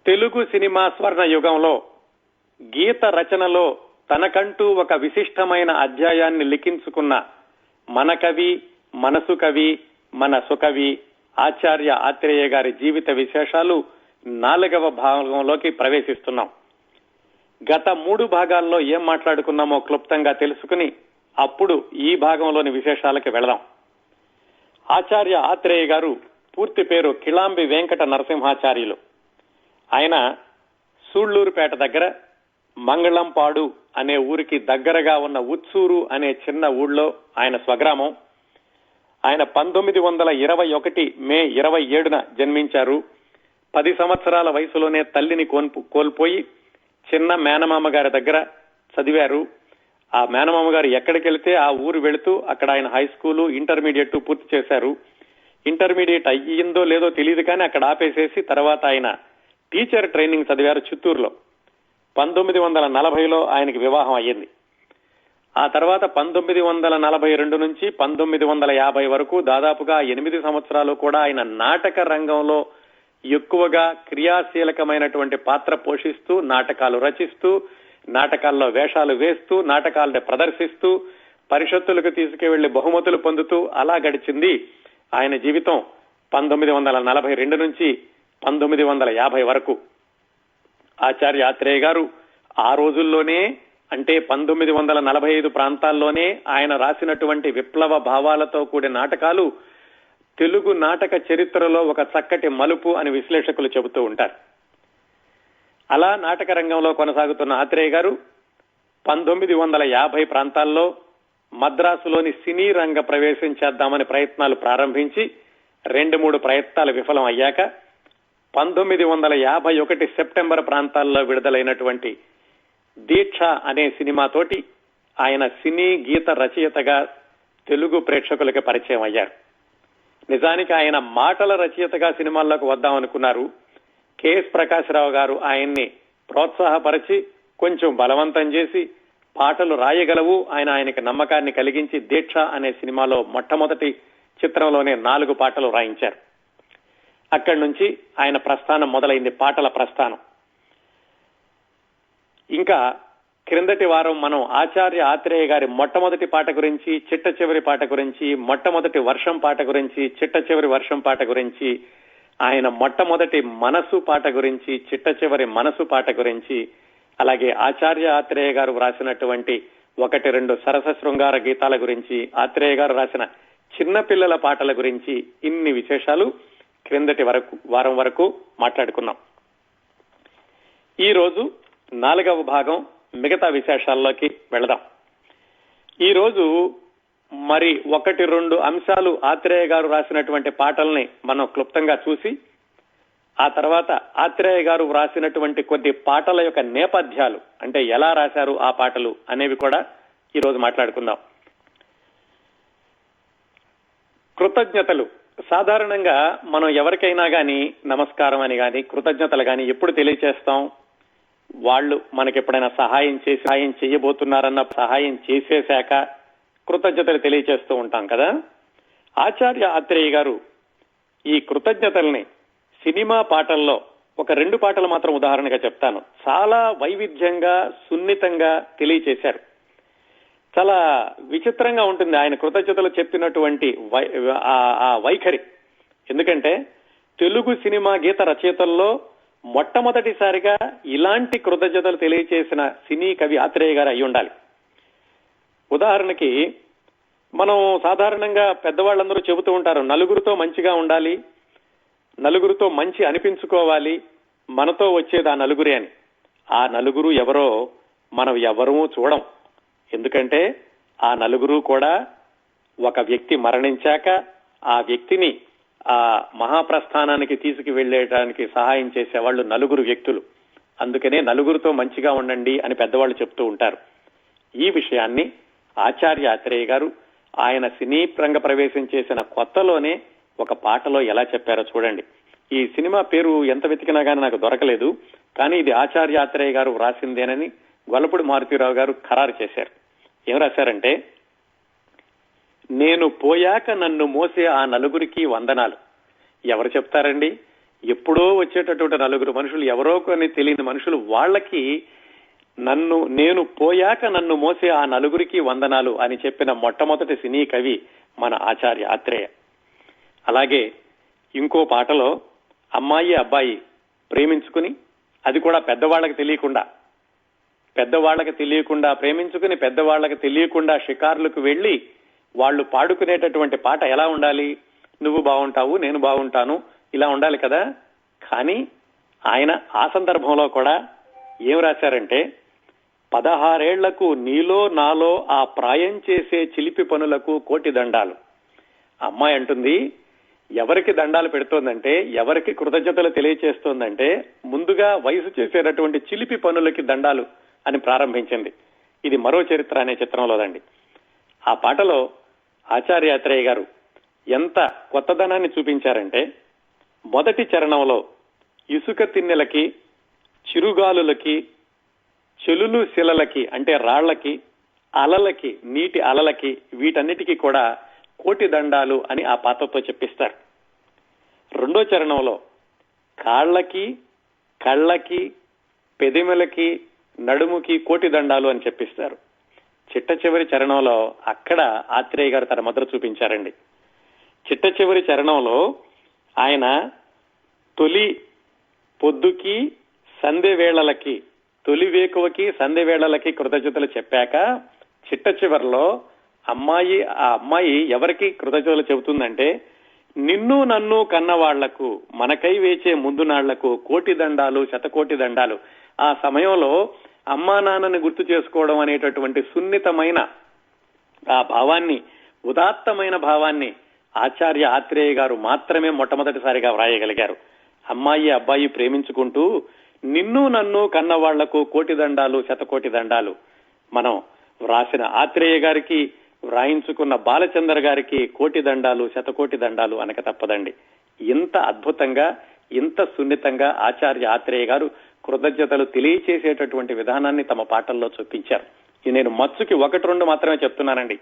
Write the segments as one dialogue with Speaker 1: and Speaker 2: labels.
Speaker 1: Telugu cinema స్వర్ణ యుగంలో గీత రచనలో తనకంటూ ఒక విశిష్టమైన అధ్యాయాన్ని లిఖించుకున్న మన కవి, మనసు కవి, మన సుకవి ఆచార్య ఆత్రేయ గారి జీవిత విశేషాలు 4వ భాగంలోకి ప్రవేశిస్తున్నాం. గత 3 భాగాల్లో ఏం మాట్లాడుకున్నామో క్లుప్తంగా తెలుసుకుని అప్పుడు ఈ భాగంలోని విశేషాలకి వెళదాం. ఆచార్య ఆత్రేయ గారు పూర్తి పేరు కిళాంబి వెంకట నరసింహాచార్యులు. ఆయన సూళ్లూరుపేట దగ్గర మంగళంపాడు అనే ఊరికి దగ్గరగా ఉన్న ఉత్సూరు అనే చిన్న ఊళ్ళో ఆయన స్వగ్రామం. ఆయన 1921 మే 27న జన్మించారు. 10 సంవత్సరాల వయసులోనే తల్లిని కోల్పోయి చిన్న మేనమామ గారి దగ్గర చదివారు. ఆ మేనమామ గారు ఎక్కడికి వెళితే ఆ ఊరు వెళుతూ అక్కడ ఆయన హై స్కూలు, ఇంటర్మీడియట్ పూర్తి చేశారు. ఇంటర్మీడియట్ అయ్యిందో లేదో తెలియదు కానీ అక్కడ ఆపేసేసి తర్వాత ఆయన టీచర్ ట్రైనింగ్ చదివారు చిత్తూరులో. 1940లో ఆయనకి వివాహం అయ్యింది. ఆ తర్వాత 1942 నుంచి 1950 వరకు దాదాపుగా 8 సంవత్సరాలు కూడా ఆయన నాటక రంగంలో ఎక్కువగా క్రియాశీలకమైనటువంటి పాత్ర పోషిస్తూ, నాటకాలు రచిస్తూ, నాటకాల్లో వేషాలు వేస్తూ, నాటకాలను ప్రదర్శిస్తూ, పరిషత్తులకు తీసుకువెళ్లి బహుమతులు పొందుతూ అలా గడిచింది ఆయన జీవితం 1942 నుంచి 1950 వరకు. ఆచార్య ఆత్రేయ గారు ఆ రోజుల్లోనే అంటే 1945 ప్రాంతాల్లోనే ఆయన రాసినటువంటి విప్లవ భావాలతో కూడిన నాటకాలు తెలుగు నాటక చరిత్రలో ఒక చక్కటి మలుపు అని విశ్లేషకులు చెబుతూ ఉంటారు. అలా నాటక రంగంలో కొనసాగుతున్న ఆత్రేయ గారు 1950 ప్రాంతాల్లో మద్రాసులోని సినీ రంగ ప్రవేశం చేద్దామని ప్రయత్నాలు ప్రారంభించి 2-3 ప్రయత్నాలు విఫలం అయ్యాక 1951 సెప్టెంబర్ ప్రాంతాల్లో విడుదలైనటువంటి దీక్ష అనే సినిమాతోటి ఆయన సినీ గీత రచయితగా తెలుగు ప్రేక్షకులకి పరిచయం అయ్యారు. నిజానికి ఆయన మాటల రచయితగా సినిమాల్లోకి వద్దామనుకున్నారు. కెఎస్ ప్రకాశరావు గారు ఆయన్ని ప్రోత్సాహపరిచి కొంచెం బలవంతం చేసి పాటలు రాయగలవు ఆయనకి నమ్మకాన్ని కలిగించి దీక్ష అనే సినిమాలో మొట్టమొదటి చిత్రంలోనే 4 పాటలు రాయించారు. అక్కడి నుంచి ఆయన ప్రస్థానం మొదలైంది, పాటల ప్రస్థానం. ఇంకా క్రిందటి వారం మనం ఆచార్య ఆత్రేయ గారి మొట్టమొదటి పాట గురించి, చిట్ట చివరి పాట గురించి, మొట్టమొదటి వర్షం పాట గురించి, చిట్ట చివరి వర్షం పాట గురించి, ఆయన మొట్టమొదటి మనసు పాట గురించి, చిట్ట చివరి మనసు పాట గురించి, అలాగే ఆచార్య ఆత్రేయ గారు రాసినటువంటి 1-2 సరస శృంగార గీతాల గురించి, ఆత్రేయ గారు రాసిన చిన్నపిల్లల పాటల గురించి ఇన్ని విశేషాలు క్రిందటి వారం వరకు మాట్లాడుకున్నాం. ఈ రోజు 4వ భాగం మిగతా విశేషాల్లోకి వెళదాం. ఈ రోజు మరి 1-2 అంశాలు ఆత్రేయ గారు రాసినటువంటి పాటల్ని మనం క్లుప్తంగా చూసి ఆ తర్వాత ఆత్రేయ గారు రాసినటువంటి కొన్ని పాటల యొక్క నేపథ్యాలు అంటే ఎలా రాశారు ఆ పాటలు అనేవి కూడా ఈ రోజు మాట్లాడుకుందాం. కృతజ్ఞతలు. సాధారణంగా మనం ఎవరికైనా గాని నమస్కారం అని గాని కృతజ్ఞతలు గాని ఎప్పుడు తెలియచేస్తాం? వాళ్ళు మనకి ఎప్పుడైనా సహాయం చేయబోతున్నారన్న సహాయం చేసేశాక కృతజ్ఞతలు తెలియచేస్తూ ఉంటాం కదా. ఆచార్య ఆత్రేయ గారు ఈ కృతజ్ఞతల్ని సినిమా పాటల్లో ఒక 2 పాటలు మాత్రం ఉదాహరణగా చెప్తాను, చాలా వైవిధ్యంగా సున్నితంగా తెలియచేశారు. చాలా విచిత్రంగా ఉంటుంది ఆయన కృతజ్ఞతలు చెప్పినటువంటి ఆ వైఖరి. ఎందుకంటే తెలుగు సినిమా గీత రచయితల్లో మొట్టమొదటిసారిగా ఇలాంటి కృతజ్ఞతలు తెలియచేసిన సినీ కవి ఆత్రేయ గారు అయి ఉండాలి. ఉదాహరణకి మనం సాధారణంగా పెద్దవాళ్ళందరూ చెబుతూ ఉంటారు, నలుగురితో మంచిగా ఉండాలి, నలుగురితో మంచి అనిపించుకోవాలి, మనతో వచ్చేది ఆ నలుగురే అని. ఆ నలుగురు ఎవరో మనం ఎవరూ చూడం. ఎందుకంటే ఆ నలుగురు కూడా ఒక వ్యక్తి మరణించాక ఆ వ్యక్తిని ఆ మహాప్రస్థానానికి తీసుకువెళ్లేయడానికి సహాయం చేసేవాళ్ళు నలుగురు వ్యక్తులు. అందుకనే నలుగురితో మంచిగా ఉండండి అని పెద్దవాళ్ళు చెప్తూ ఉంటారు. ఈ విషయాన్ని ఆచార్య ఆత్రేయ గారు ఆయన సినీ రంగ ప్రవేశం చేసిన కొత్తలోనే ఒక పాటలో ఎలా చెప్పారో చూడండి. ఈ సినిమా పేరు ఎంత వెతికినా కానీ నాకు దొరకలేదు, కానీ ఇది ఆచార్య ఆత్రేయ గారు రాసిందేనని గొల్లపూడి మారుతీరావు గారు ఖరారు చేశారు. ఏం రాశారంటే, నేను పోయాక నన్ను మోసే ఆ నలుగురికి వందనాలు. ఎవరు చెప్తారండి? ఎప్పుడో వచ్చేటటువంటి నలుగురు మనుషులు, ఎవరో కొన్ని తెలియని మనుషులు, వాళ్ళకి నేను పోయాక నన్ను మోసే ఆ నలుగురికి వందనాలు అని చెప్పిన మొట్టమొదటి సినీ కవి మన ఆచార్య ఆత్రేయ. అలాగే ఇంకో పాటలో అమ్మాయి అబ్బాయి ప్రేమించుకుని, అది కూడా పెద్దవాళ్లకు తెలియకుండా ప్రేమించుకుని, పెద్దవాళ్లకు తెలియకుండా షికార్లకు వెళ్లి వాళ్ళు పాడుకునేటటువంటి పాట ఎలా ఉండాలి? నువ్వు బాగుంటావు, నేను బాగుంటాను, ఇలా ఉండాలి కదా. కానీ ఆయన ఆ సందర్భంలో కూడా ఏం రాశారంటే, 16 ఏళ్లకు నీలో నాలో ఆ ప్రాయం చేసే చిలిపి పనులకు కోటి దండాలు. అమ్మాయి అంటుంది, ఎవరికి దండాలు పెడుతోందంటే, ఎవరికి కృతజ్ఞతలు తెలియచేస్తోందంటే, ముందుగా వయసు చేసేటటువంటి చిలిపి పనులకి దండాలు అని ప్రారంభించింది. ఇది మరో చరిత్ర అనే చిత్రంలోదండి. ఆ పాటలో ఆచార్యాత్రేయ గారు ఎంత కొత్తదనాన్ని చూపించారంటే, మొదటి చరణంలో ఇసుక తిన్నెలకి, చిరుగాలులకి, చెలులు శిలలకి అంటే రాళ్లకి, అలలకి, నీటి అలలకి, వీటన్నిటికీ కూడా కోటి దండాలు అని ఆ పాత్రతో చెప్పిస్తారు. రెండో చరణంలో కాళ్లకి, కళ్ళకి, పెదిమలకి, నడుముకి కోటి దండాలు అని చెప్పిస్తారు. చిట్ట చివరి చరణంలో అక్కడ ఆత్రేయ గారు తన ముద్ర చూపించారండి. చిట్ట చివరి చరణంలో ఆయన తొలి పొద్దుకి సంధ్య వేళలకి, తొలి వేకువకి సంధ్య వేళలకి కృతజ్ఞతలు చెప్పాక చిట్ట చివరిలో ఆ అమ్మాయి ఎవరికి కృతజ్ఞతలు చెబుతుందంటే, నిన్ను నన్ను కన్నవాళ్లకు, మనకై వేచే ముందు నాళ్లకు కోటి దండాలు, శతకోటి దండాలు. ఆ సమయంలో అమ్మా నాన్నని గుర్తు చేసుకోవడం అనేటటువంటి సున్నితమైన ఆ భావాన్ని, ఉదాత్తమైన భావాన్ని ఆచార్య ఆత్రేయ గారు మాత్రమే మొట్టమొదటిసారిగా వ్రాయగలిగారు. అమ్మాయి అబ్బాయి ప్రేమించుకుంటూ నిన్ను నన్ను కన్నవాళ్లకు కోటి దండాలు, శతకోటి దండాలు. మనం వ్రాసిన ఆత్రేయ గారికి, వ్రాయించుకున్న బాలచందర్ గారికి కోటి దండాలు, శతకోటి దండాలు అనక తప్పదండి. ఇంత అద్భుతంగా, ఇంత సున్నితంగా ఆచార్య ఆత్రేయ గారు కృతజ్ఞతలు తెలియచేసేటటువంటి విధానాన్ని తమ పాటల్లో చూపించారు. నేను మచ్చుకి 1-2 మాత్రమే చెప్తున్నానండి.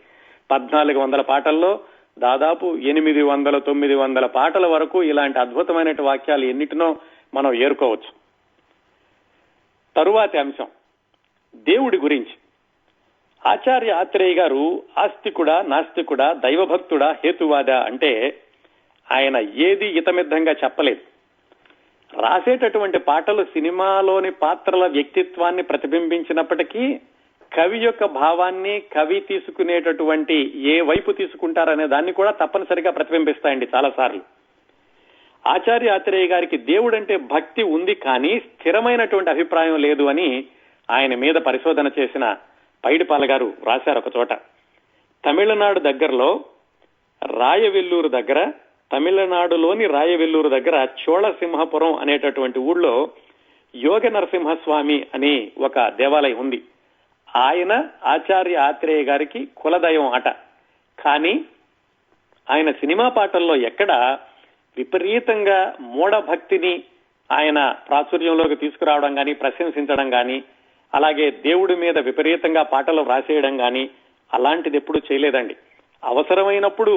Speaker 1: 1400 పాటల్లో దాదాపు 800-900 పాటల వరకు ఇలాంటి అద్భుతమైన వాక్యాలు ఎన్నిటినో మనం ఏరుకోవచ్చు. తరువాతి అంశం దేవుడి గురించి. ఆచార్య ఆత్రేయ గారు ఆస్తికుడా, నాస్తికుడా, దైవభక్తుడా, హేతువాద అంటే ఆయన ఏది ఇతమిద్దంగా చెప్పలేదు. రాసేటటువంటి పాటలు సినిమాలోని పాత్రల వ్యక్తిత్వాన్ని ప్రతిబింబించినప్పటికీ కవి యొక్క భావాన్ని, కవి తీసుకునేటటువంటి ఏ వైపు తీసుకుంటారనే దాన్ని కూడా తప్పనిసరిగా ప్రతిబింబిస్తాయండి చాలా సార్లు. ఆచార్య ఆత్రేయ గారికి దేవుడంటే భక్తి ఉంది, కానీ స్థిరమైనటువంటి అభిప్రాయం లేదు అని ఆయన మీద పరిశోధన చేసిన పైడిపాల గారు రాశారు ఒక చోట. తమిళనాడు దగ్గరలో రాయవెల్లూరు దగ్గర, తమిళనాడులోని రాయవెల్లూరు దగ్గర చోళసింహపురం అనేటటువంటి ఊళ్ళో యోగ నరసింహస్వామి అని ఒక దేవాలయం ఉంది. ఆయన ఆచార్య ఆత్రేయ గారికి కులదైవం అట. కానీ ఆయన సినిమా పాటల్లో ఎక్కడ విపరీతంగా మూఢభక్తిని ఆయన ప్రాచుర్యంలోకి తీసుకురావడం కానీ, ప్రశంసించడం కానీ, అలాగే దేవుడి మీద విపరీతంగా పాటలు రాసేయడం కానీ అలాంటిది ఎప్పుడూ చేయలేదండి. అవసరమైనప్పుడు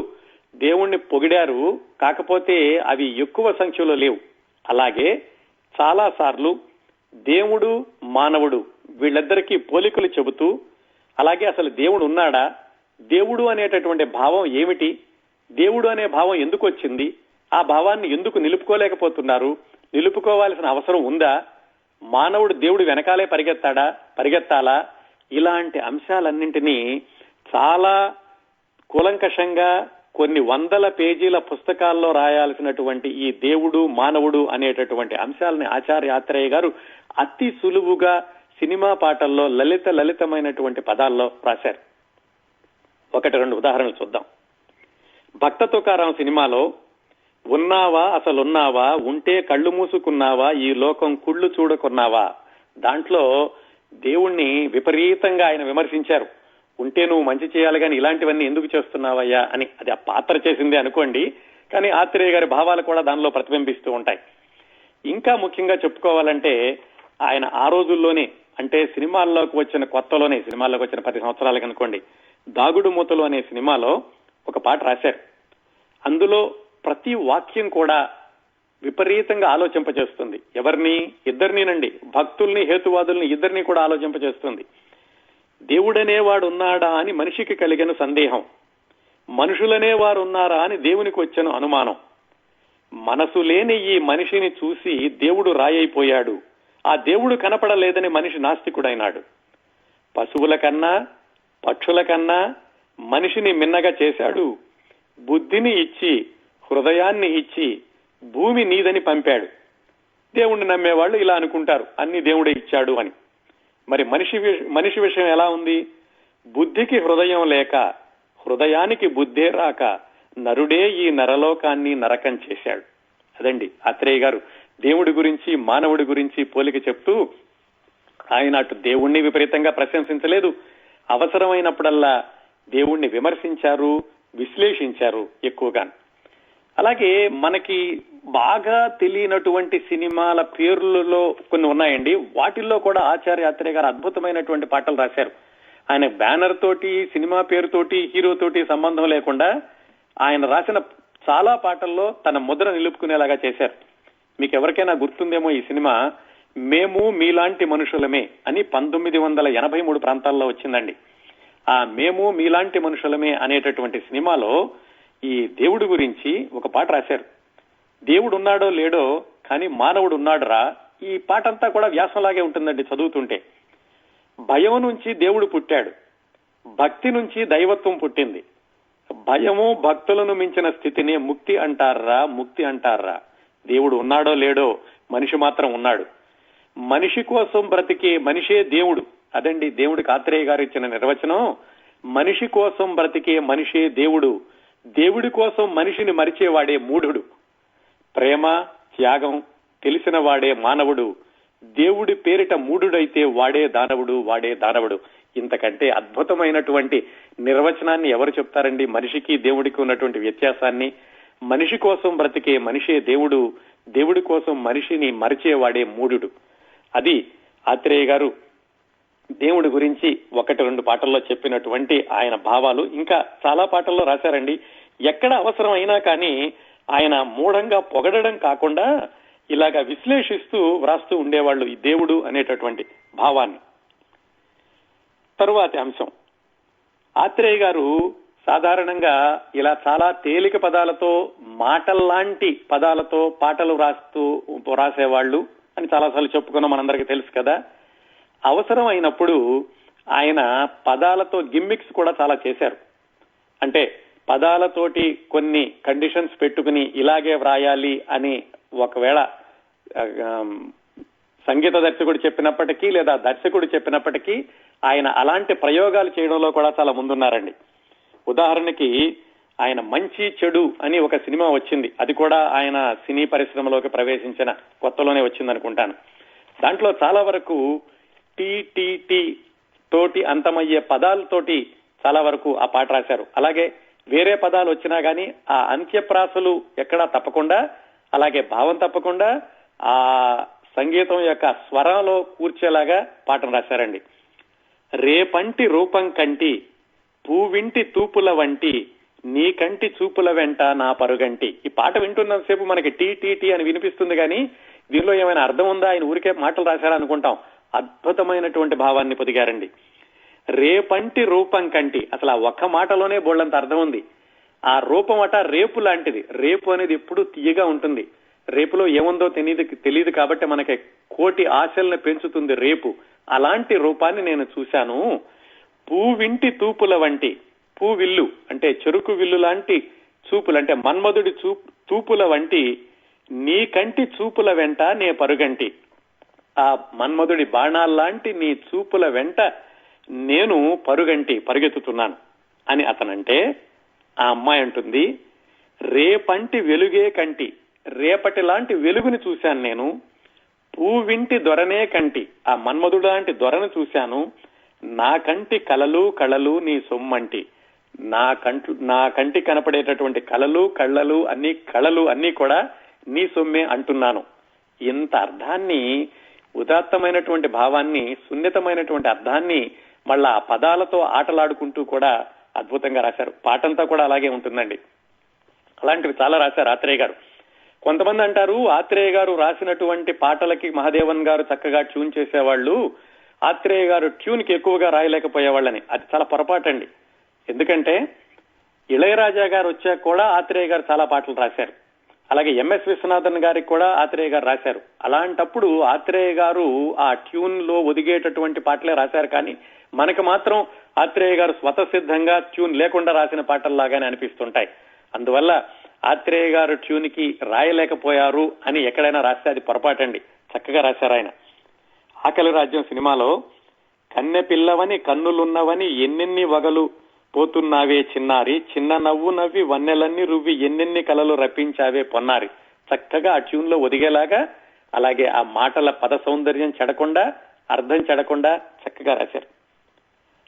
Speaker 1: దేవుణ్ణి పొగిడారు, కాకపోతే అవి ఎక్కువ సంఖ్యలో లేవు. అలాగే చాలా సార్లు దేవుడు, మానవుడు వీళ్ళిద్దరికీ పోలికలు చెబుతూ, అలాగే అసలు దేవుడు ఉన్నాడా, దేవుడు అనేటటువంటి భావం ఏమిటి, దేవుడు అనే భావం ఎందుకు వచ్చింది, ఆ భావాన్ని ఎందుకు నిలుపుకోలేకపోతున్నారు, నిలుపుకోవాల్సిన అవసరం ఉందా, మానవుడు దేవుడు వెనకాలే పరిగెత్తాలా, ఇలాంటి అంశాలన్నింటినీ చాలా కూలంకషంగా కొన్ని 100 పేజీల పుస్తకాల్లో రాయాల్సినటువంటి ఈ దేవుడు, మానవుడు అనేటటువంటి అంశాలని ఆచార్య ఆత్రేయ గారు అతి సులువుగా సినిమా పాటల్లో లలితమైనటువంటి పదాల్లో రాశారు. 1-2 ఉదాహరణలు చూద్దాం. భక్త తుకారాం సినిమాలో ఉన్నావా అసలున్నావా, ఉంటే కళ్ళు మూసుకున్నావా, ఈ లోకం కుళ్ళు చూడకున్నావా, దాంట్లో దేవుణ్ణి విపరీతంగా ఆయన విమర్శించారు. ఉంటే నువ్వు మంచి చేయాలి కానీ ఇలాంటివన్నీ ఎందుకు చేస్తున్నావయ్యా అని. అది ఆ పాత్ర చేసిందే అనుకోండి, కానీ ఆత్రేయ గారి భావాలు కూడా దానిలో ప్రతిబింబిస్తూ ఉంటాయి. ఇంకా ముఖ్యంగా చెప్పుకోవాలంటే ఆయన ఆ రోజుల్లోనే, అంటే సినిమాల్లోకి వచ్చిన కొత్తలోనే, సినిమాల్లోకి వచ్చిన 10 సంవత్సరాలకు అనుకోండి, దాగుడు మూతలు అనే సినిమాలో ఒక పాట రాశారు. అందులో ప్రతి వాక్యం కూడా విపరీతంగా ఆలోచింపజేస్తుంది. ఎవరిని? ఇద్దరినినండి, భక్తుల్ని హేతువాదుల్ని ఇద్దరిని కూడా ఆలోచింపజేస్తుంది. దేవుడనేవాడు ఉన్నాడా అని మనిషికి కలిగిన సందేహం, మనుషులనేవారు ఉన్నారా అని దేవునికి వచ్చిన అనుమానం, మనసు లేని ఈ మనిషిని చూసి దేవుడు రాయైపోయాడు, ఆ దేవుడు కనపడలేదని మనిషి నాస్తికుడైనాడు. పశువుల కన్నా పక్షుల కన్నా మనిషిని మిన్నగా చేశాడు, బుద్ధిని ఇచ్చి హృదయాన్ని ఇచ్చి భూమి నీదని పంపాడు. దేవుణ్ణి నమ్మేవాళ్ళు ఇలా అనుకుంటారు, అన్ని దేవుడే ఇచ్చాడు అని. మరి మనిషి విషయం ఎలా ఉంది? బుద్ధికి హృదయం లేక, హృదయానికి బుద్ధే రాక నరుడే ఈ నరలోకాన్ని నరకం చేశాడు. అదండి ఆత్రేయ గారు దేవుడి గురించి మానవుడి గురించి పోలిక చెప్తూ, ఆయన అటు దేవుణ్ణి విపరీతంగా ప్రశంసించలేదు, అవసరమైనప్పుడల్లా దేవుణ్ణి విమర్శించారు, విశ్లేషించారు ఎక్కువగా. అలాగే మనకి బాగా తెలియనటువంటి సినిమాల పేర్లలో కొన్ని ఉన్నాయండి. వాటిల్లో కూడా ఆచార్య ఆత్రేయ గారు అద్భుతమైనటువంటి పాటలు రాశారు. ఆయన బ్యానర్ తోటి, సినిమా పేరుతోటి, హీరో తోటి సంబంధం లేకుండా ఆయన రాసిన చాలా పాటల్లో తన ముద్ర నిలుపుకునేలాగా చేశారు. మీకు ఎవరికైనా గుర్తుందేమో ఈ సినిమా మేము మీలాంటి మనుషులమే అని 1983 ప్రాంతాల్లో వచ్చిందండి. ఆ మేము మీలాంటి మనుషులమే అనేటటువంటి సినిమాలో ఈ దేవుడి గురించి ఒక పాట రాశారు. దేవుడు ఉన్నాడో లేడో కానీ మానవుడు ఉన్నాడురా. ఈ పాట అంతా కూడా వ్యాసంలాగే ఉంటుందండి చదువుతుంటే. భయం నుంచి దేవుడు పుట్టాడు, భక్తి నుంచి దైవత్వం పుట్టింది, భయము భక్తులను మించిన స్థితిని ముక్తి అంటారా, ముక్తి అంటారా. దేవుడు ఉన్నాడో లేడో మనిషి మాత్రం ఉన్నాడు. మనిషి కోసం బ్రతికే మనిషే దేవుడు. అదండి దేవుడికి ఆత్రేయ గారు ఇచ్చిన నిర్వచనం. మనిషి కోసం బ్రతికే మనిషే దేవుడు, దేవుడి కోసం మనిషిని మరిచేవాడే మూఢుడు. ప్రేమ త్యాగం తెలిసిన వాడే మానవుడు, దేవుడి పేరిట మూఢుడైతే వాడే దానవుడు, వాడే దానవుడు. ఇంతకంటే అద్భుతమైనటువంటి నిర్వచనాన్ని ఎవరు చెప్తారండి? మనిషికి దేవుడికి ఉన్నటువంటి వ్యత్యాసాన్ని. మనిషి కోసం బ్రతికే మనిషే దేవుడు, దేవుడి కోసం మనిషిని మరిచేవాడే మూఢుడు. అది ఆత్రేయ గారు దేవుడి గురించి 1-2 పాటల్లో చెప్పినటువంటి ఆయన భావాలు. ఇంకా చాలా పాటల్లో రాశారండి. ఎక్కడ అవసరం అయినా కానీ ఆయన మూఢంగా పొగడడం కాకుండా ఇలాగా విశ్లేషిస్తూ వ్రాస్తూ ఉండేవాళ్ళు ఈ దేవుడు అనేటటువంటి భావాన్ని. తరువాతి అంశం, ఆత్రేయ గారు సాధారణంగా ఇలా చాలా తేలిక పదాలతో, మాటల్లాంటి పదాలతో పాటలు రాసేవాళ్ళు అని చాలాసార్లు చెప్పుకున్నాం, మనందరికీ తెలుసు కదా. అవసరం అయినప్పుడు ఆయన పదాలతో గిమ్మిక్స్ కూడా చాలా చేశారు. అంటే పదాలతోటి కొన్ని కండిషన్స్ పెట్టుకుని ఇలాగే వ్రాయాలి అని ఒకవేళ సంగీత దర్శకుడు చెప్పినప్పటికీ లేదా దర్శకుడు చెప్పినప్పటికీ ఆయన అలాంటి ప్రయోగాలు చేయడంలో కూడా చాలా ముందున్నారండి. ఉదాహరణకి ఆయన మంచి చెడు అని ఒక సినిమా వచ్చింది. అది కూడా ఆయన సినీ పరిశ్రమలోకి ప్రవేశించిన కొత్తలోనే వచ్చిందనుకుంటాను. దాంట్లో చాలా వరకు టీ తోటి అంతమయ్యే పదాలతోటి చాలా వరకు ఆ పాట రాశారు. అలాగే వేరే పదాలు వచ్చినా గానీ ఆ అంత్యప్రాసలు ఎక్కడా తప్పకుండా, అలాగే భావం తప్పకుండా ఆ సంగీతం యొక్క స్వరంలో కూర్చేలాగా పాటను రాశారండి. రేపంటి రూపం కంటి పూవింటి తూపుల వంటి నీ కంటి చూపుల వెంట నా పరుగంటి. ఈ పాట వింటున్నంతసేపు మనకి టీ అని వినిపిస్తుంది కానీ దీనిలో ఏమైనా అర్థం ఉందా, ఆయన ఊరికే మాటలు రాశారా అనుకుంటాం. అద్భుతమైనటువంటి భావాన్ని పొదిగారండి. రేపంటి రూపం కంటి, అసలు ఆ ఒక్క మాటలోనే బోళ్ళంత అర్థం ఉంది. ఆ రూపం అట రేపు లాంటిది. రేపు అనేది ఎప్పుడూ తీయగా ఉంటుంది. రేపులో ఏముందో తెలియదు కాబట్టి మనకి కోటి ఆశల్ని పెంచుతుంది రేపు. అలాంటి రూపాన్ని నేను చూశాను. పూవింటి తూపుల వంటి, పూవిల్లు అంటే చెరుకు విల్లు లాంటి చూపులు, అంటే మన్మధుడి తూపుల వంటి నీ కంటి చూపుల వెంట నే పరుగంటి. ఆ మన్మధుడి బాణాల్లాంటి నీ చూపుల వెంట నేను పరిగెత్తుతున్నాను అని అతనంటే, ఆ అమ్మాయి అంటుంది రేపంటి వెలుగే కంటి, రేపటి లాంటి వెలుగుని చూశాను నేను. పూవింటి దొరనే కంటి, ఆ మన్మధుడు లాంటి దొరను చూశాను. నా కంటి కళలు నీ సొమ్మంటి, నా కంటి కనపడేటటువంటి కళలు అన్ని కూడా నీ సొమ్మే అంటున్నాను. ఇంత అర్థాన్ని, ఉదాత్తమైనటువంటి భావాన్ని, సున్నితమైనటువంటి అర్థాన్ని మళ్ళా ఆ పదాలతో ఆటలాడుకుంటూ కూడా అద్భుతంగా రాశారు. పాటంతా కూడా అలాగే ఉంటుందండి. అలాంటివి చాలా రాశారు ఆత్రేయ గారు. కొంతమంది అంటారు ఆత్రేయ గారు రాసినటువంటి పాటలకి మహాదేవన్ గారు చక్కగా ట్యూన్ చేసేవాళ్ళు, ఆత్రేయ గారు ట్యూన్ కి ఎక్కువగా రాయలేకపోయేవాళ్ళని. అది చాలా పొరపాటండి. ఎందుకంటే ఇళయరాజా గారు వచ్చాక కూడా ఆత్రేయ గారు చాలా పాటలు రాశారు. అలాగే ఎంఎస్ విశ్వనాథన్ గారికి కూడా ఆత్రేయ గారు రాశారు. అలాంటప్పుడు ఆత్రేయ గారు ఆ ట్యూన్ లో ఒదిగేటటువంటి పాటలే రాశారు. కానీ మనకు మాత్రం ఆత్రేయ గారు స్వతసిద్ధంగా ట్యూన్ లేకుండా రాసిన పాటల్లాగానే అనిపిస్తుంటాయి. అందువల్ల ఆత్రేయ గారు ట్యూన్ కి రాయలేకపోయారు అని ఎక్కడైనా రాస్తే అది పొరపాటండి. చక్కగా రాశారు ఆయన. ఆకలి రాజ్యం సినిమాలో కన్నె పిల్లవని కన్నులున్నవని ఎన్నెన్ని వగలు పోతున్నావే చిన్నారి, చిన్న నవ్వు నవ్వి వన్నెలన్నీ రువ్వి ఎన్నెన్ని కలలు రప్పించావే పొన్నారి. చక్కగా ఆ ట్యూన్ లో ఒదిగేలాగా, అలాగే ఆ మాటల పద సౌందర్యం చెడకుండా, అర్థం చెడకుండా చక్కగా రాశారు.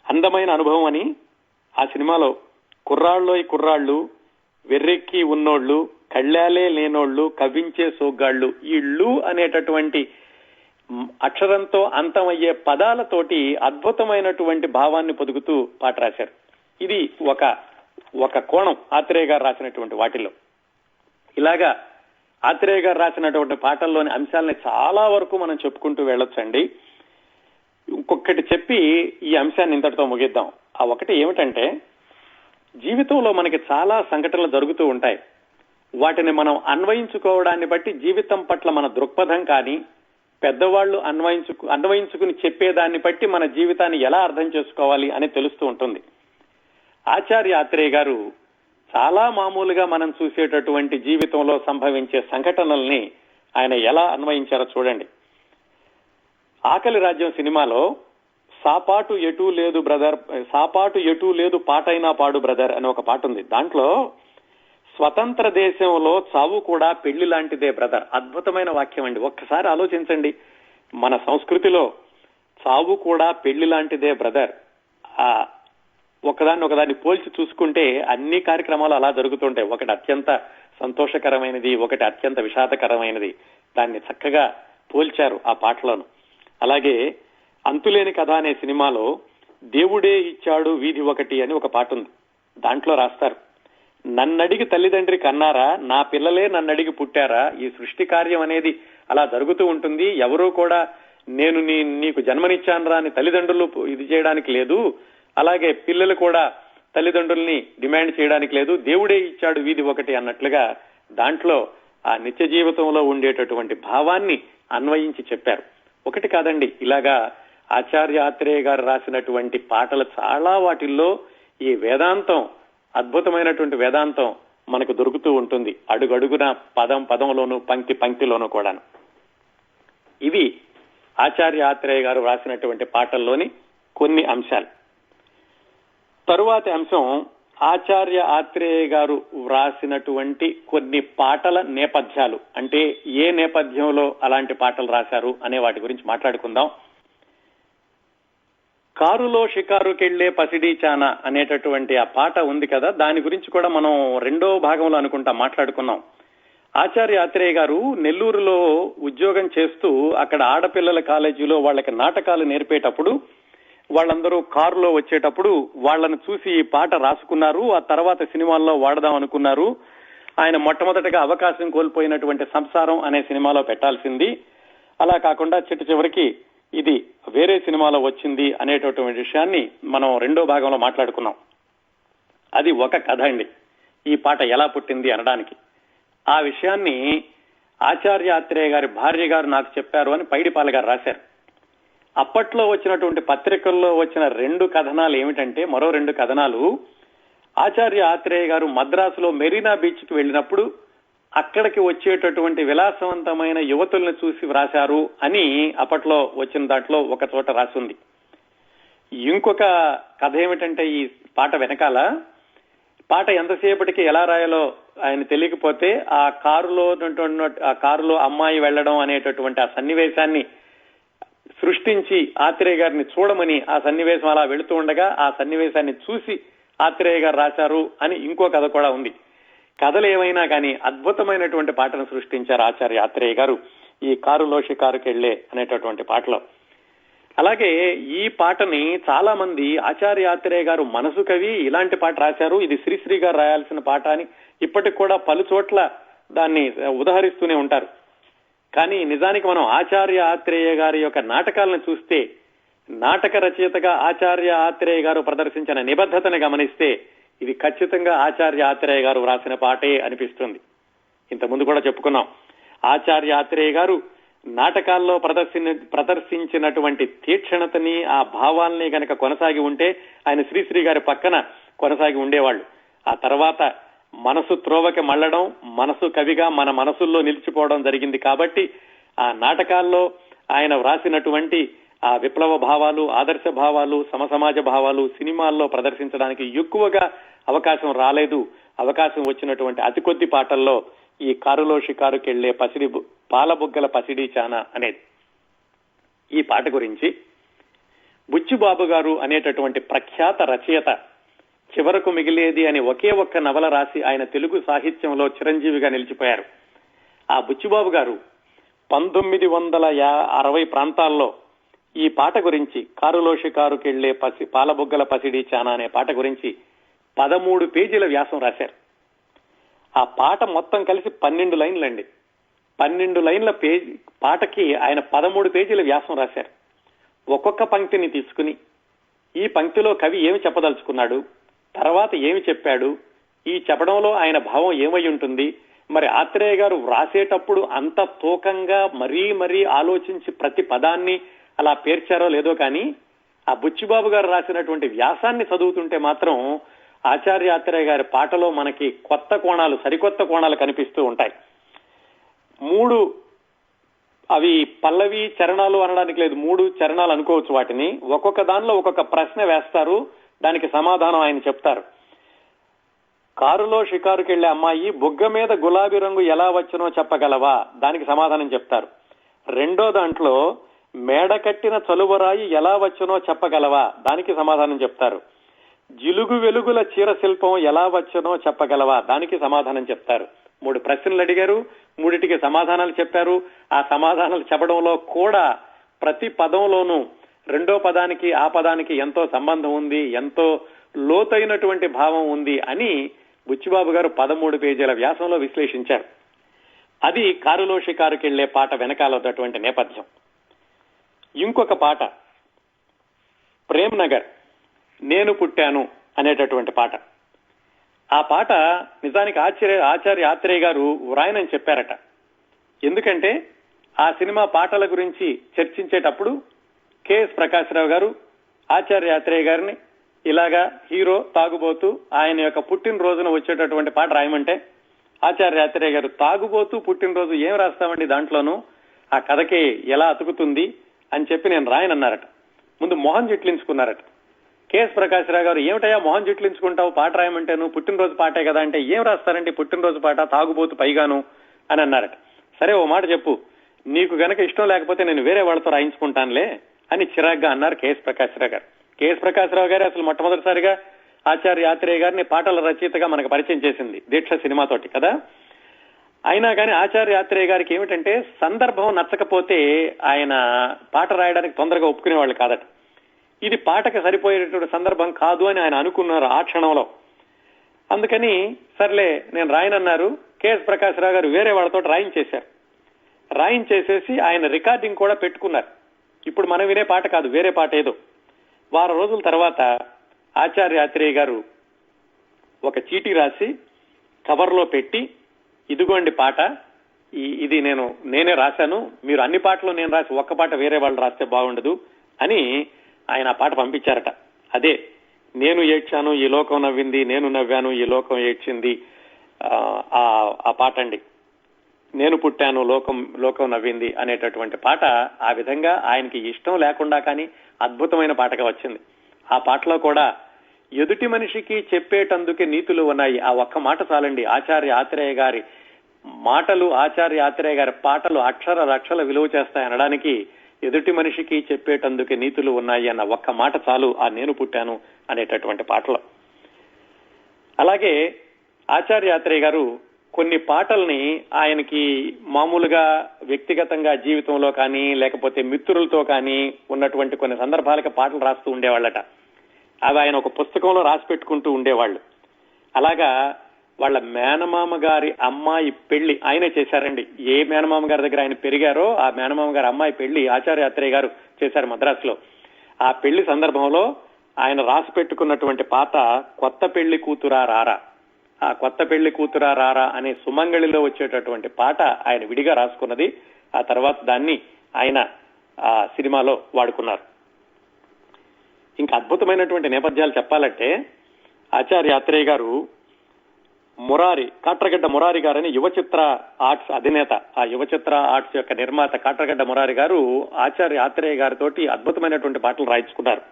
Speaker 1: అందమైన అనుభవం అని ఆ సినిమాలో కుర్రాళ్ళోయ్ కుర్రాళ్ళు, వెర్రెక్కి ఉన్నోళ్లు, కళ్ళాలే లేనోళ్లు, కవ్వించే సోగ్గాళ్లు, ఈ ళ్ళు అనేటటువంటి అక్షరంతో అంతమయ్యే పదాలతోటి అద్భుతమైనటువంటి భావాన్ని పొదుగుతూ పాట రాశారు. ఇది ఒక కోణం ఆత్రేయ గారు రాసినటువంటి వాటిల్లో. ఇలాగా ఆత్రేయ గారు రాసినటువంటి పాటల్లోని అంశాలని చాలా వరకు మనం చెప్పుకుంటూ వెళ్ళొచ్చండి. ఇంకొకటి చెప్పి ఈ అంశాన్ని ఇంతటితో ముగిద్దాం. ఆ ఒకటి ఏమిటంటే, జీవితంలో మనకి చాలా సంఘటనలు జరుగుతూ ఉంటాయి. వాటిని మనం అన్వయించుకోవడాన్ని బట్టి జీవితం పట్ల మన దృక్పథం కానీ, పెద్దవాళ్లు అన్వయించుకుని చెప్పేదాన్ని బట్టి మన జీవితాన్ని ఎలా అర్థం చేసుకోవాలి అని తెలుస్తూ ఉంటుంది. ఆచార్య ఆత్రేయ గారు చాలా మామూలుగా మనం చూసేటటువంటి జీవితంలో సంభవించే సంఘటనల్ని ఆయన ఎలా అన్వయించారో చూడండి. ఆకలి రాజ్యం సినిమాలో సాపాటు ఎటూ లేదు బ్రదర్, సాపాటు ఎటూ లేదు పాటైనా పాడు బ్రదర్ అని ఒక పాట ఉంది. దాంట్లో స్వతంత్ర దేశంలో చావు కూడా పెళ్లి లాంటిదే బ్రదర్. అద్భుతమైన వాక్యం అండి. ఒక్కసారి ఆలోచించండి. మన సంస్కృతిలో చావు కూడా పెళ్లి లాంటిదే బ్రదర్. ఒకదాన్ని పోల్చి చూసుకుంటే అన్ని కార్యక్రమాలు అలా జరుగుతుంటాయి. ఒకటి అత్యంత సంతోషకరమైనది, ఒకటి అత్యంత విషాదకరమైనది. దాన్ని చక్కగా పోల్చారు ఆ పాటలోను. అలాగే అంతులేని కథ అనే సినిమాలో దేవుడే ఇచ్చాడు వీధి ఒకటి అని ఒక పాట ఉంది. దాంట్లో రాస్తారు, నన్నడిగి తల్లిదండ్రి కన్నారా, నా పిల్లలే నన్నడిగి పుట్టారా. ఈ సృష్టి కార్యం అనేది అలా జరుగుతూ ఉంటుంది. ఎవరూ కూడా నేను నీకు జన్మనిచ్చానురా అని తల్లిదండ్రులు ఇది చేయడానికి లేదు. అలాగే పిల్లలు కూడా తల్లిదండ్రుల్ని డిమాండ్ చేయడానికి లేదు. దేవుడే ఇచ్చాడు వీధి ఒకటి అన్నట్లుగా దాంట్లో ఆ నిత్య జీవితంలో ఉండేటటువంటి భావాన్ని అన్వయించి చెప్పారు. ఒకటి కాదండి, ఇలాగా ఆచార్య ఆత్రేయ గారు రాసినటువంటి పాటలు చాలా వాటిల్లో ఈ వేదాంతం, అద్భుతమైనటువంటి వేదాంతం మనకు దొరుకుతూ ఉంటుంది. అడుగడుగున పదంలోను పంక్తి పంక్తిలోను కూడాను. ఇవి ఆచార్య ఆత్రేయ గారు రాసినటువంటి పాటల్లోని కొన్ని అంశాలు. తరువాతి అంశం ఆచార్య ఆత్రేయ గారు వ్రాసినటువంటి కొన్ని పాటల నేపథ్యాలు. అంటే ఏ నేపథ్యంలో అలాంటి పాటలు రాశారు అనే వాటి గురించి మాట్లాడుకుందాం. కారులో షికారుకెళ్లే పసిడి చానా అనేటటువంటి ఆ పాట ఉంది కదా, దాని గురించి కూడా మనం రెండో భాగంలో అనుకుంటా మాట్లాడుకున్నాం. ఆచార్య ఆత్రేయ గారు నెల్లూరులో ఉద్యోగం చేస్తూ అక్కడ ఆడపిల్లల కాలేజీలో వాళ్ళకి నాటకాలు నేర్పేటప్పుడు వాళ్ళందరూ కారులో వచ్చేటప్పుడు వాళ్ళను చూసి ఈ పాట రాసుకున్నారు. ఆ తర్వాత సినిమాల్లో వాడదాం అనుకున్నారు. ఆయన మొట్టమొదటిగా అవకాశం కోల్పోయినటువంటి సంసారం అనే సినిమాలో పెట్టాల్సింది. అలా కాకుండా చివరికి ఇది వేరే సినిమాలో వచ్చింది అనేటటువంటి విషయాన్ని మనం రెండో భాగంలో మాట్లాడుకున్నాం. అది ఒక కథ అండి, ఈ పాట ఎలా పుట్టింది అనడానికి. ఆ విషయాన్ని ఆచార్య ఆత్రేయ గారి భార్య గారు నాకు చెప్పారు అని పైడిపాల గారు రాశారు. అప్పట్లో వచ్చినటువంటి పత్రికల్లో వచ్చిన రెండు కథనాలు ఏమిటంటే, మరో రెండు కథనాలు, ఆచార్య ఆత్రేయ గారు మద్రాసులో మెరీనా బీచ్ కి వెళ్ళినప్పుడు అక్కడికి వచ్చేటటువంటి విలాసవంతమైన యువతుల్ని చూసి వ్రాశారు అని అప్పట్లో వచ్చిన దాంట్లో ఒక చోట రాసింది. ఇంకొక కథ ఏమిటంటే, ఈ పాట వెనకాల పాట ఎంతసేపటికి ఎలా రాయాలో ఆయన తెలియకపోతే ఆ కారులో అమ్మాయి వెళ్లడం అనేటటువంటి ఆ సన్నివేశాన్ని సృష్టించి ఆత్రేయ గారిని చూడమని ఆ సన్నివేశం అలా వెళుతూ ఉండగా ఆ సన్నివేశాన్ని చూసి ఆత్రేయ గారు రాశారు అని ఇంకో కథ కూడా ఉంది. కథలు ఏమైనా కానీ అద్భుతమైనటువంటి పాటను సృష్టించారు ఆచార్య ఆత్రేయ గారు ఈ కారులో షికారుకెళ్లే అనేటటువంటి పాటలో. అలాగే ఈ పాటని చాలా మంది ఆచార్య ఆత్రేయ గారు మనసు కవి ఇలాంటి పాట రాశారు, ఇది శ్రీశ్రీ గారు రాయాల్సిన పాట అని ఇప్పటికి కూడా పలు చోట్ల దాన్ని ఉదహరిస్తూనే ఉంటారు. కానీ నిజానికి మనం ఆచార్య ఆత్రేయ గారి యొక్క నాటకాలను చూస్తే, నాటక రచయితగా ఆచార్య ఆత్రేయ గారు ప్రదర్శించిన నిబద్ధతను గమనిస్తే ఇది ఖచ్చితంగా ఆచార్య ఆత్రేయ గారు వ్రాసిన పాటే అనిపిస్తుంది. ఇంతకుముందు కూడా చెప్పుకున్నాం, ఆచార్య ఆత్రేయ గారు నాటకాల్లో ప్రదర్శించినటువంటి తీక్షణతని, ఆ భావాల్ని గనక కొనసాగి ఉంటే ఆయన శ్రీశ్రీ గారి పక్కన కొనసాగి ఉండేవాళ్ళు. ఆ తర్వాత మనసు త్రోవకి మళ్ళడం, మనసు కవిగా మన మనసుల్లో నిలిచిపోవడం జరిగింది. కాబట్టి ఆ నాటకాల్లో ఆయన వ్రాసినటువంటి ఆ విప్లవ భావాలు, ఆదర్శ భావాలు, సమసమాజ భావాలు సినిమాల్లో ప్రదర్శించడానికి ఎక్కువగా అవకాశం రాలేదు. అవకాశం వచ్చినటువంటి అతి కొద్ది పాటల్లో ఈ కారులో షికారుకెళ్లే పాలబుగ్గల పసిడి చానా అనేది. ఈ పాట గురించి బుచ్చిబాబు గారు అనేటటువంటి ప్రఖ్యాత రచయిత చివరకు మిగిలేది అని ఒకే ఒక్క నవల రాసి ఆయన తెలుగు సాహిత్యంలో చిరంజీవిగా నిలిచిపోయారు. ఆ బుచ్చిబాబు గారు 1960 ప్రాంతాల్లో ఈ పాట గురించి, కారులో షికారుకెళ్లే పాలబుగ్గల పసిడి చానా అనే పాట గురించి 13 పేజీల వ్యాసం రాశారు. ఆ పాట మొత్తం కలిసి 12 లైన్లండి. 12 లైన్ల పాటకి ఆయన 13 పేజీల వ్యాసం రాశారు. ఒక్కొక్క పంక్తిని తీసుకుని ఈ పంక్తిలో కవి ఏమి చెప్పదలుచుకున్నాడు, తర్వాత ఏమి చెప్పాడు, ఈ చెప్పడంలో ఆయన భావం ఏమై ఉంటుంది, మరి ఆత్రేయ గారు వ్రాసేటప్పుడు అంత తూకంగా మరీ ఆలోచించి ప్రతి పదాన్ని అలా పేర్చారో లేదో కానీ ఆ బుచ్చిబాబు గారు రాసినటువంటి వ్యాసాన్ని చదువుతుంటే మాత్రం ఆచార్య ఆత్రేయ గారి పాటలో మనకి కొత్త కోణాలు, సరికొత్త కోణాలు కనిపిస్తూ ఉంటాయి. 3 అవి పల్లవి చరణాలు అనడానికి లేదు, 3 చరణాలు అనుకోవచ్చు వాటిని. ఒక్కొక్క దానిలో ఒక్కొక్క ప్రశ్న వేస్తారు, దానికి సమాధానం ఆయన చెప్తారు. కారులో షికారుకెళ్లే అమ్మాయి బుగ్గ మీద గులాబీ రంగు ఎలా వచ్చునో చెప్పగలవా, దానికి సమాధానం చెప్తారు. రెండో దాంట్లో మేడ కట్టిన చలువరాయి ఎలా వచ్చునో చెప్పగలవా, దానికి సమాధానం చెప్తారు. జిలుగు వెలుగుల చీర శిల్పం ఎలా వచ్చునో చెప్పగలవా, దానికి సమాధానం చెప్తారు. 3 ప్రశ్నలు అడిగారు, 3టికి సమాధానాలు చెప్పారు. ఆ సమాధానాలు చెప్పడంలో కూడా ప్రతి పదంలోనూ రెండో పదానికి ఆ పదానికి ఎంతో సంబంధం ఉంది, ఎంతో లోతైనటువంటి భావం ఉంది అని బుచ్చిబాబు గారు 13 పేజీల వ్యాసంలో విశ్లేషించారు. అది కారులో షికారుకెళ్లే పాట వెనకాల ఉన్నటువంటి నేపథ్యం. ఇంకొక పాట ప్రేమ్ నగర్ నేను పుట్టాను అనేటటువంటి పాట. ఆ పాట నిజానికి ఆచార్య ఆత్రేయ గారు వ్రాయనని చెప్పారట. ఎందుకంటే ఆ సినిమా పాటల గురించి చర్చించేటప్పుడు కెఎస్ ప్రకాశ్రావు గారు ఆచార్య ఆత్రేయ గారిని ఇలాగా హీరో తాగుబోతూ ఆయన యొక్క పుట్టినరోజున వచ్చేటటువంటి పాట రాయమంటే ఆచార్య ఆత్రేయ గారు తాగుబోతూ పుట్టినరోజు ఏం రాస్తామండి దాంట్లోనూ, ఆ కథకి ఎలా అతుకుతుంది అని చెప్పి నేను రాయనన్నారట. ముందు మొహం జిట్లించుకున్నారట. కెఎస్ ప్రకాశ్రావు గారు ఏమిటయా మొహం జిట్లించుకుంటావు, పాట రాయమంటే నువ్వు పుట్టినరోజు పాటే కదా అంటే, ఏం రాస్తారంటే పుట్టినరోజు పాట తాగుబోతు పైగాను అని అన్నారట. సరే ఓ మాట చెప్పు, నీకు గనక ఇష్టం లేకపోతే నేను వేరే వాళ్ళతో రాయించుకుంటానులే అని చిరాగ్గా అన్నారు కెఎస్ ప్రకాశ్రావు గారు. కెఎస్ ప్రకాశ్రావు గారు అసలు మొట్టమొదటిసారిగా ఆచార్య ఆత్రేయ గారిని పాటల రచయితగా మనకు పరిచయం చేసింది దీక్ష సినిమాతోటి కదా. అయినా కానీ ఆచార్య ఆత్రేయ గారికి ఏమిటంటే సందర్భం నచ్చకపోతే ఆయన పాట రాయడానికి తొందరగా ఒప్పుకునేవాళ్ళు కాదట. ఇది పాటకి సరిపోయేటటువంటి సందర్భం కాదు అని ఆయన అనుకున్నారు ఆ క్షణంలో. అందుకని సర్లే నేను రాయనన్నారు. కెఎస్ ప్రకాశ్రావు గారు వేరే వాళ్ళతో రాయించేశారు. రాయించేసేసి ఆయన రికార్డింగ్ కూడా పెట్టుకున్నారు. ఇప్పుడు మనం వినే పాట కాదు, వేరే పాట ఏదో. వారం రోజుల తర్వాత ఆచార్య ఆత్రేయ గారు ఒక చీటీ రాసి కవర్లో పెట్టి, ఇదిగోండి పాట, ఇది నేనే రాశాను, మీరు అన్ని పాటలు నేను రాసి ఒక్క పాట వేరే వాళ్ళు రాస్తే బాగుండదు అని ఆయన ఆ పాట పంపించారట. అదే నేను ఏడ్చాను ఈ లోకం నవ్వింది, నేను నవ్వాను ఈ లోకం ఏడ్చింది ఆ పాట అండి. నేను పుట్టాను లోకం నవ్వింది అనేటటువంటి పాట ఆ విధంగా ఆయనకి ఇష్టం లేకుండా కానీ అద్భుతమైన పాటగా వచ్చింది. ఆ పాటలో కూడా ఎదుటి మనిషికి చెప్పేటందుకే నీతులు ఉన్నాయి, ఆ ఒక్క మాట చాలండి. ఆచార్య ఆత్రేయ గారి మాటలు, ఆచార్య ఆత్రేయ గారి పాటలు లక్షల విలువ చేస్తాయి అనడానికి ఎదుటి మనిషికి చెప్పేటందుకే నీతులు ఉన్నాయి అన్న ఒక్క మాట చాలు ఆ నేను పుట్టాను అనేటటువంటి పాటలో. అలాగే ఆచార్య ఆత్రేయ గారు కొన్ని పాటల్ని ఆయనకి మామూలుగా వ్యక్తిగతంగా జీవితంలో కానీ లేకపోతే మిత్రులతో కానీ ఉన్నటువంటి కొన్ని సందర్భాలకి పాటలు రాస్తూ ఉండేవాళ్ళట. అవి ఆయన ఒక పుస్తకంలో రాసి పెట్టుకుంటూ ఉండేవాళ్ళు. అలాగా వాళ్ళ మేనమామ గారి అమ్మాయి పెళ్లి ఆయనే చేశారండి. ఏ మేనమామ గారి దగ్గర ఆయన పెరిగారో ఆ మేనమామ గారి అమ్మాయి పెళ్లి ఆచార్య ఆత్రేయ గారు చేశారు మద్రాసులో. ఆ పెళ్లి సందర్భంలో ఆయన రాసి పెట్టుకున్నటువంటి పాట కొత్త పెళ్లి కూతురా రారా. ఆ కొత్త పెళ్లి కూతురా రారా అనే సుమంగళిలో వచ్చేటటువంటి పాట ఆయన విడిగా రాసుకున్నది. ఆ తర్వాత దాన్ని ఆయన ఆ సినిమాలో వాడుకున్నారు. ఇంకా అద్భుతమైనటువంటి నేపథ్యాలు చెప్పాలంటే ఆచార్య ఆత్రేయ గారు కాట్రగడ్డ మురారి గారని యువచిత్ర ఆర్ట్స్ అధినేత, ఆ యువచిత్ర ఆర్ట్స్ యొక్క నిర్మాత కాట్రగడ్డ మురారి గారు ఆచార్య ఆత్రేయ గారితోటి అద్భుతమైనటువంటి పాటలు రాయించుకున్నారు.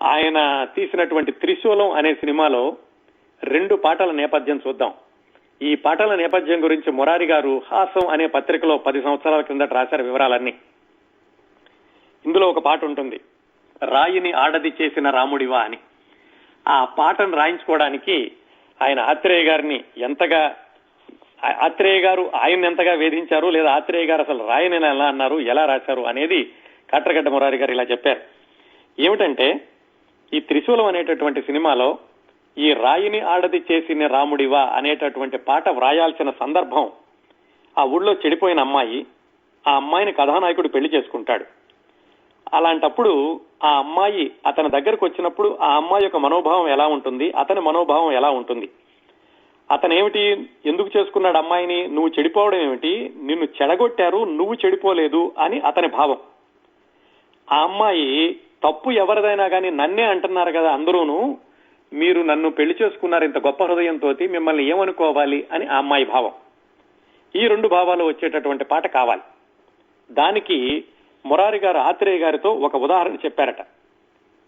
Speaker 1: ఆయన తీసినటువంటి త్రిశూలం అనే సినిమాలో 2 పాటల నేపథ్యం చూద్దాం. ఈ పాటల నేపథ్యం గురించి మురారి గారు హాసం అనే పత్రికలో 10 సంవత్సరాల కిందట రాశారు వివరాలన్నీ. ఇందులో ఒక పాట ఉంటుంది, రాయిని ఆడది చేసిన రాముడివా అని. ఆ పాటను రాయించుకోవడానికి ఆయన ఆత్రేయ గారు ఆయన ఎంతగా వేధించారు, లేదా ఆత్రేయ గారు అసలు రాయని ఎలా అన్నారు, ఎలా రాశారు అనేది కాట్రగడ్డ మురారి గారు ఇలా చెప్పారు. ఏమిటంటే ఈ త్రిశూలం అనేటటువంటి సినిమాలో ఈ రాయిని ఆడది చేసిన రాముడివా అనేటటువంటి పాట వ్రాయాల్సిన సందర్భం, ఆ ఊళ్ళో చెడిపోయిన అమ్మాయి, ఆ అమ్మాయిని కథానాయకుడు పెళ్లి చేసుకుంటాడు. అలాంటప్పుడు ఆ అమ్మాయి అతని దగ్గరకు వచ్చినప్పుడు ఆ అమ్మాయి యొక్క మనోభావం ఎలా ఉంటుంది, అతని మనోభావం ఎలా ఉంటుంది, అతనేమిటి ఎందుకు చేసుకున్నాడు అమ్మాయిని, నువ్వు చెడిపోవడం ఏమిటి, నిన్ను చెడగొట్టారు నువ్వు చెడిపోలేదు అని అతని భావం. ఆ అమ్మాయి తప్పు ఎవరిదైనా కానీ నన్నే అంటున్నారు కదా అందరూను, మీరు నన్ను పెళ్లి చేసుకున్నారు ఇంత గొప్ప హృదయంతో, మిమ్మల్ని ఏమనుకోవాలి అని ఆ అమ్మాయి భావం. ఈ 2 భావాలు వచ్చేటటువంటి పాట కావాలి. దానికి మురారి గారు ఆత్రేయ గారితో ఒక ఉదాహరణ చెప్పారట.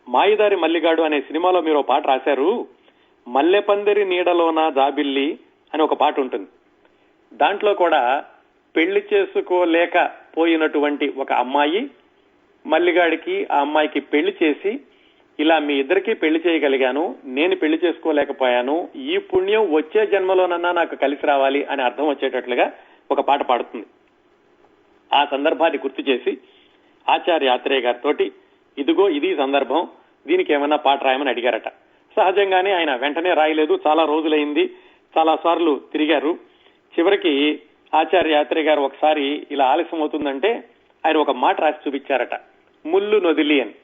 Speaker 1: మాయిదారి మల్లిగాడు అనే సినిమాలో మీరు ఒక పాట రాశారు, మల్లెపందిరి నీడలోన జాబిల్లి అని ఒక పాట ఉంటుంది. దాంట్లో కూడా పెళ్లి చేసుకోలేకపోయినటువంటి ఒక అమ్మాయి మల్లిగాడికి ఆ అమ్మాయికి పెళ్లి చేసి, ఇలా మీ ఇద్దరికీ పెళ్లి చేయగలిగాను, నేను పెళ్లి చేసుకోలేకపోయాను, ఈ పుణ్యం వచ్చే జన్మలోనన్నా నాకు కలిసి రావాలి అని అర్థం వచ్చేటట్లుగా ఒక పాట పాడుతుంది. ఆ సందర్భాన్ని గుర్తు చేసి ఆచార్య ఆత్రేయ గారితో ఇదిగో ఇది సందర్భం, దీనికి ఏమన్నా పాట రాయమని అడిగారట. సహజంగానే ఆయన వెంటనే రాయలేదు, చాలా రోజులైంది, చాలా సార్లు తిరిగారు. చివరికి ఆచార్య ఆత్రేయ గారు ఒకసారి ఇలా ఆలస్యం అవుతుందంటే ఆయన ఒక మాట రాసి చూపించారట, ముల్లు నొదిలి అని.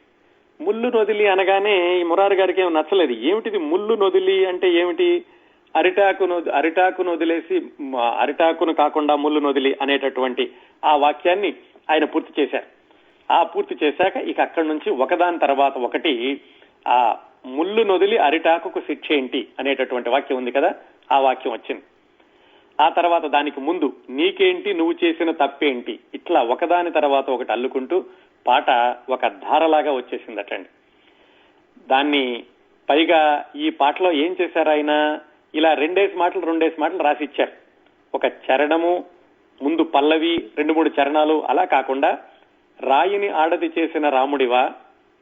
Speaker 1: ముల్లు నొదిలి అనగానే ఈ మురారి గారికి ఏమి నచ్చలేదు. ఏమిటిది ముల్లు నొదిలి అంటే ఏమిటి, అరిటాకును వదిలేసి అరిటాకును కాకుండా ముళ్ళు నొదిలి అనేటటువంటి ఆ వాక్యాన్ని ఆయన పూర్తి చేశారు. ఆ పూర్తి చేశాక ఇక అక్కడి నుంచి ఒకదాని తర్వాత ఒకటి ఆ ముళ్ళు నొదిలి అరిటాకుకు శిక్ష ఏంటి అనేటటువంటి వాక్యం ఉంది కదా, ఆ వాక్యం వచ్చింది. ఆ తర్వాత దానికి ముందు నీకేంటి నువ్వు చేసిన తప్పేంటి, ఇట్లా ఒకదాని తర్వాత ఒకటి అల్లుకుంటూ పాట ఒక ధారలాగా వచ్చేసిందటండి. దాన్ని పైగా ఈ పాటలో ఏం చేశారు ఆయన, ఇలా 2 మాటలు రాసిచ్చారు. ఒక చరణము ముందు పల్లవి, 2-3 చరణాలు అలా కాకుండా రాయిని ఆడది చేసిన రాముడివా,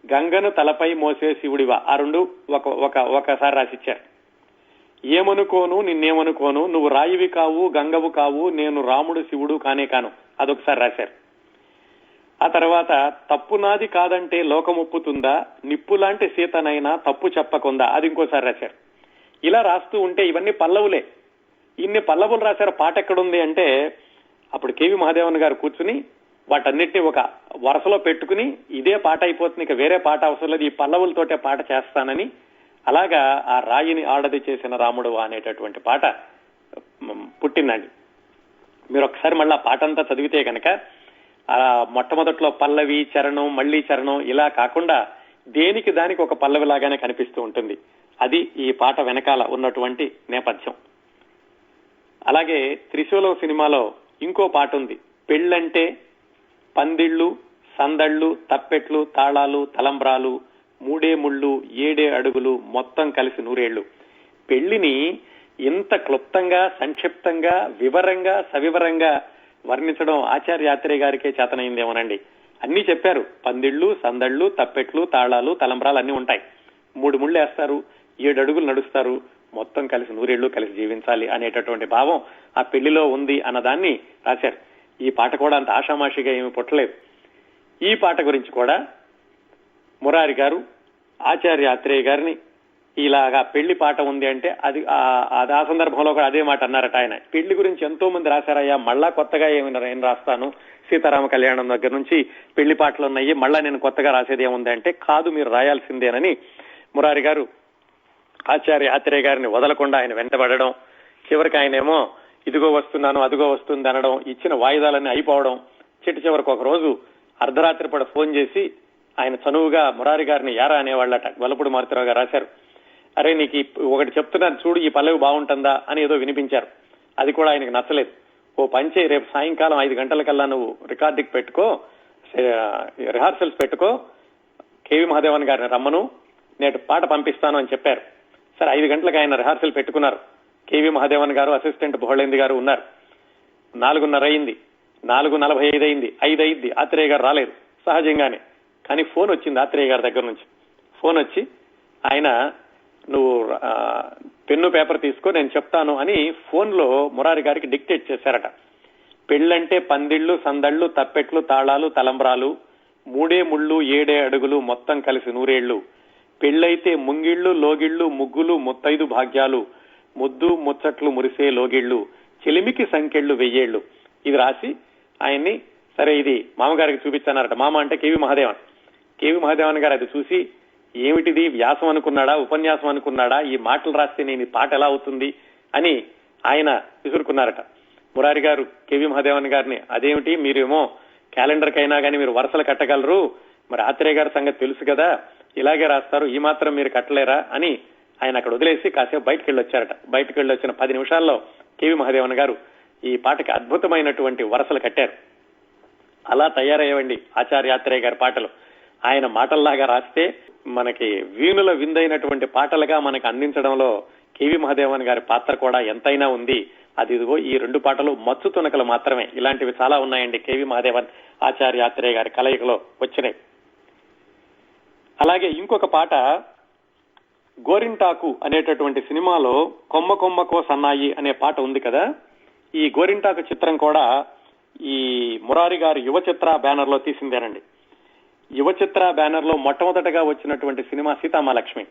Speaker 1: గంగను తలపై మోసే శివుడివా, ఆ 2 ఒకసారి రాసిచ్చారు. ఏమనుకోను నిన్నేమనుకోను, నువ్వు రాయివి కావు గంగవు కావు, నేను రాముడు శివుడు కానే కాను, అదొకసారి రాశారు. ఆ తర్వాత తప్పు నాది కాదంటే లోకముప్పుతుందా, నిప్పులాంటి సీతనైనా తప్పు చెప్పకుందా, అది ఇంకోసారి రాశారు. ఇలా రాస్తూ ఉంటే ఇవన్నీ పల్లవులే. ఇన్ని పల్లవులు రాశారు, పాట ఎక్కడుంది అంటే అప్పుడు కేవి మహాదేవన్ గారు కూర్చుని వాటన్నిటిని ఒక వరుసలో పెట్టుకుని ఇదే పాట అయిపోతుంది, ఇక వేరే పాట అవసరం లేదు, ఈ పల్లవులతోటే పాట చేస్తానని అలాగా ఆ రాయిని ఆడది చేసిన రాముడు అనేటటువంటి పాట పుట్టిందండి. మీరు ఒకసారి మళ్ళీ పాట అంతా చదివితే కనుక ఆ మొట్టమొదట్లో పల్లవి చరణం మళ్లీ చరణం ఇలా కాకుండా దేనికి దానికి ఒక పల్లవి లాగానే కనిపిస్తూ ఉంటుంది. అది ఈ పాట వెనకాల ఉన్నటువంటి నేపథ్యం. అలాగే త్రిశూలం సినిమాలో ఇంకో పాట ఉంది, పెళ్ళంటే పందిళ్లు సందళ్లు తప్పెట్లు తాళాలు తలంబ్రాలు 3 ముళ్ళు 7 అడుగులు మొత్తం కలిసి 100 ఏళ్లు. పెళ్లిని ఇంత క్లుప్తంగా సంక్షిప్తంగా వివరంగా సవివరంగా వర్ణించడం ఆచార్య ఆత్రేయ గారికే చేతనైందేమోనండి. అన్ని చెప్పారు, పందిళ్లు సందళ్లు తప్పెట్లు తాళాలు తలంబ్రాలు అన్ని ఉంటాయి, 3 ముళ్ళు వేస్తారు, 7 అడుగులు నడుస్తారు, మొత్తం కలిసి 100 ఏళ్లు కలిసి జీవించాలి అనేటటువంటి భావం ఆ పెళ్లిలో ఉంది అన్నదాన్ని రాశారు. ఈ పాట కూడా అంత ఆషామాషిగా ఏమి పుట్టలేదు. ఈ పాట గురించి కూడా మురారి గారు ఆచార్య ఆత్రేయ గారిని ఇలాగా పెళ్లి పాట ఉంది అంటే అది ఆ సందర్భంలో కూడా అదే మాట అన్నారట ఆయన. పెళ్లి గురించి ఎంతో మంది రాశారయ్యా, మళ్ళా కొత్తగా ఏం రాస్తాను, సీతారామ కళ్యాణం దగ్గర నుంచి పెళ్లి పాటలు ఉన్నాయి, మళ్ళా నేను కొత్తగా రాసేది ఏముంది అంటే, కాదు మీరు రాయాల్సిందేనని మురారి గారు ఆచార్య ఆత్రేయ గారిని వదలకుండా ఆయన వెంటబడడం, చివరికి ఆయనేమో ఇదిగో వస్తున్నాను అదిగో వస్తుంది అనడం, ఇచ్చిన వాయిదాలన్నీ అయిపోవడం, చివరికి ఒక రోజు అర్ధరాత్రి పూట ఫోన్ చేసి ఆయన చనువుగా మురారి గారిని యారా అనేవాళ్ళట. వలపుడు మారుతిరావు గారు రాశారు, అరే నీకు ఒకటి చెప్తున్నాను చూడు, ఈ పల్లవి బాగుంటుందా అని ఏదో వినిపించారు. అది కూడా ఆయనకు నచ్చలేదు. ఓ పంచే, రేపు సాయంకాలం 5 గంటలకల్లా నువ్వు రికార్డింగ్ పెట్టుకో, రిహార్సల్స్ పెట్టుకో, కేవి మహాదేవన్ గారిని రమ్మను, నేటి పాట పంపిస్తాను అని చెప్పారు. సరే 5 గంటలకు ఆయన రిహార్సల్ పెట్టుకున్నారు. కేవి మహాదేవన్ గారు, అసిస్టెంట్ బోహళేంది గారు ఉన్నారు. 4:30 అయింది, 4:45 అయింది, 5 అయింది, ఆత్రేయ గారు రాలేదు సహజంగానే. కానీ ఫోన్ వచ్చింది ఆత్రేయ గారి దగ్గర నుంచి. ఫోన్ వచ్చి ఆయన నువ్వు పెన్ను పేపర్ తీసుకో నేను చెప్తాను అని ఫోన్ లో మురారి గారికి డిక్టేట్ చేశారట. పెళ్ళంటే పందిళ్లు సందళ్లు తప్పెట్లు తాళాలు తలంబ్రాలు, 3 ముళ్ళు 7 అడుగులు మొత్తం కలిసి 100 ఏళ్లు, పెళ్ళైతే ముంగిళ్లు లోగిళ్లు ముగ్గులు 35 భాగ్యాలు, ముద్దు ముచ్చట్లు మురిసే లోగిళ్లు, చెలిమికి సంకెళ్లు 1000 ఏళ్లు. ఇది రాసి ఆయన్ని సరే ఇది మామగారికి చూపించారట. మామ అంటే కేవి మహాదేవన్. కేవి మహాదేవన్ గారు అది చూసి ఏమిటిది, వ్యాసం అనుకున్నాడా ఉపన్యాసం అనుకున్నాడా, ఈ మాటలు రాస్తే నేను ఈ పాట ఎలా అవుతుంది అని ఆయన విసురుకున్నారట. మురారి గారు కేవి మహాదేవన్ గారిని, అదేమిటి మీరేమో క్యాలెండర్ కైనా కానీ మీరు వరుసలు కట్టగలరు, మరి ఆత్రేయ గారి సంగతి తెలుసు కదా, ఇలాగే రాస్తారు, ఈ మాత్రం మీరు కట్టలేరా అని ఆయన అక్కడ వదిలేసి కాసేపు బయటకు వెళ్ళొచ్చారట. బయటకు వెళ్ళొచ్చిన 10 నిమిషాల్లో కేవి మహాదేవన్ గారు ఈ పాటకి అద్భుతమైనటువంటి వరసలు కట్టారు. అలా తయారయ్యేవండి ఆచార్య ఆత్రేయ గారి పాటలు. ఆయన మాటల్లాగా రాస్తే మనకి వీణుల విందైనటువంటి పాటలుగా మనకి అందించడంలో కేవి మహాదేవన్ గారి పాత్ర కూడా ఎంతైనా ఉంది. అది ఇదిగో ఈ 2 పాటలు మచ్చు తునకలు మాత్రమే. ఇలాంటివి చాలా ఉన్నాయండి కేవి మహాదేవన్ ఆచార్య ఆత్రేయ గారి కలయికలో వచ్చినాయి. అలాగే ఇంకొక పాట గోరింటాకు అనేటటువంటి సినిమాలో కొమ్మ కొమ్మకో సన్నాయి అనే పాట ఉంది కదా. ఈ గోరింటాకు చిత్రం కూడా ఈ మురారి గారు యువ చిత్ర బ్యానర్ లో తీసిందేనండి. యువ చిత్ర బ్యానర్ లో మొట్టమొదటగా వచ్చినటువంటి సినిమా సీతామహాలక్ష్మి.